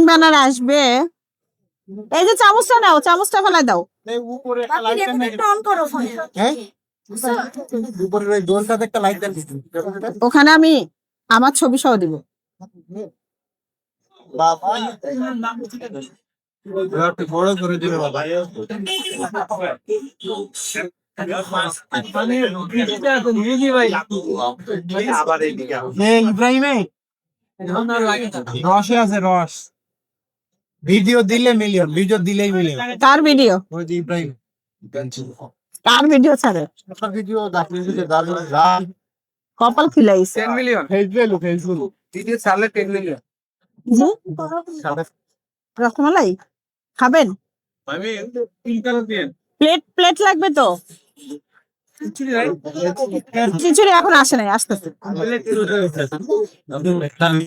Banner আসবে। এই যে চামচটা নাও, চামচটা ফেলাই দাও। ওখানে আমি আমার ছবি সহ দিব। বড় করে দিবে বাবা। ইব্রাহিমে রসে আছে রস। ভিডিও দিলে মিলিয়ন, ভিডিও দিলেই মিলিয়ন। কার ভিডিও? ওই যে ইব্রাহিম। কার ভিডিও ছাড়ে? ভিডিও কপাল খিলাইছে। 10 মিলিয়ন ফেসবুক ভিডিও ছাড়লে 10 মিলিয়ন। রসমালাই খাবেন? আমি তিনটা দিন প্লেট প্লেট লাগবে তো? খিচুড়ি এখন আসে নাই, আসতেছে।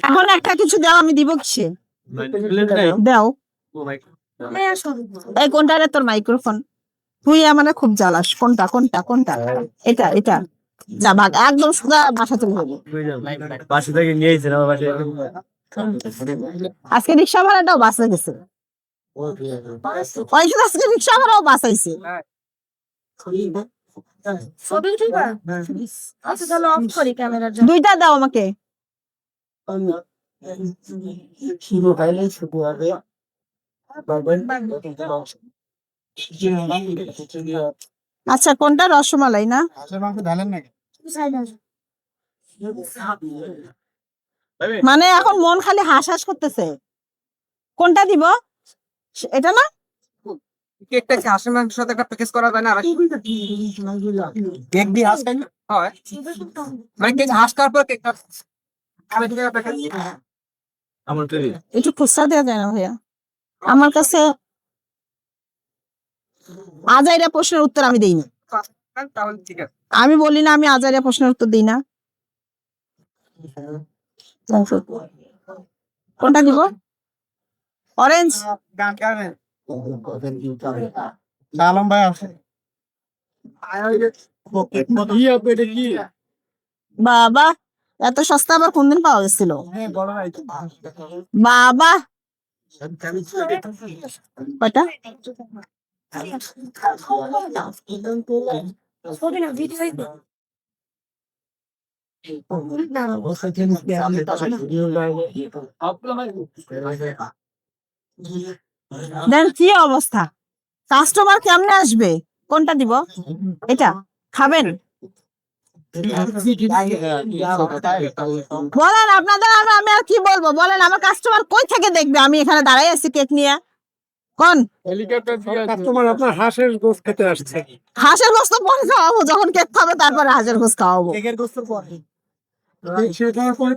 এখন একটা কিছু দাও, আমি দিব কিসে? দাও। এই কোনটা রে তোর মাইক্রোফোন? তুই আমার খুব জ্বালাস। কোনটা কোনটা কোনটা? এটা এটা। যা ভাগ, একদম সোজা বাসা চলে যাবো। বাসা থেকে নিয়ে এসেছেন আমার বাসায়। আজকে রিক্সা ভাড়াটাও বাসে গেছে। ওই শুধু আজকে রিক্সা ভাড়াও বাসাইছে। দুইটা দাও আমাকে। আচ্ছা, কোনটা? রসমালাই না? মানে এখন মন খালি হাস হাস করতেছে। কোনটা দিব? এটা না? কেকটা কি হাঁসের মাংসের সাথে একটা প্যাকেজ করা যায় না? কেক দিয়ে হাঁস খাই না হয়, মানে কেক হাঁস খাওয়ার পর কেকটা একটু খুচরা দেওয়া যায় না ভাইয়া? আমার কাছে আজাইরা প্রশ্নের উত্তর আমি দেই না। তাহলে ঠিক আছে। আমি বলি না আমি আজাইরা প্রশ্নের উত্তর দিই না। কোনটা দিব? অরেঞ্জ? আলম ভাই আছে। বাবা, এত সস্তা আবার কোনদিন পাওয়া গেছিল? বাবা, কয়টা? দেন কি অবস্থা? কাস্টমার কেমনে আসবে? কোনটা দিব? এটা খাবেন? বলেন আপনাদের, আমি আর কি বলবো বলেন? আমার কাস্টমার কই থেকে দেখবে আমি এখানে দাঁড়াই আছি কেক নিয়ে? কোন কাস্টমার আপনার হাঁসের গোশত খেতে আসছে। হাঁসের গোশত পরে খাওয়াবো, যখন কেক খাবে তারপরে হাঁসের গোশত খাওয়াবো। কেকের গোশত পরে সেটা পরে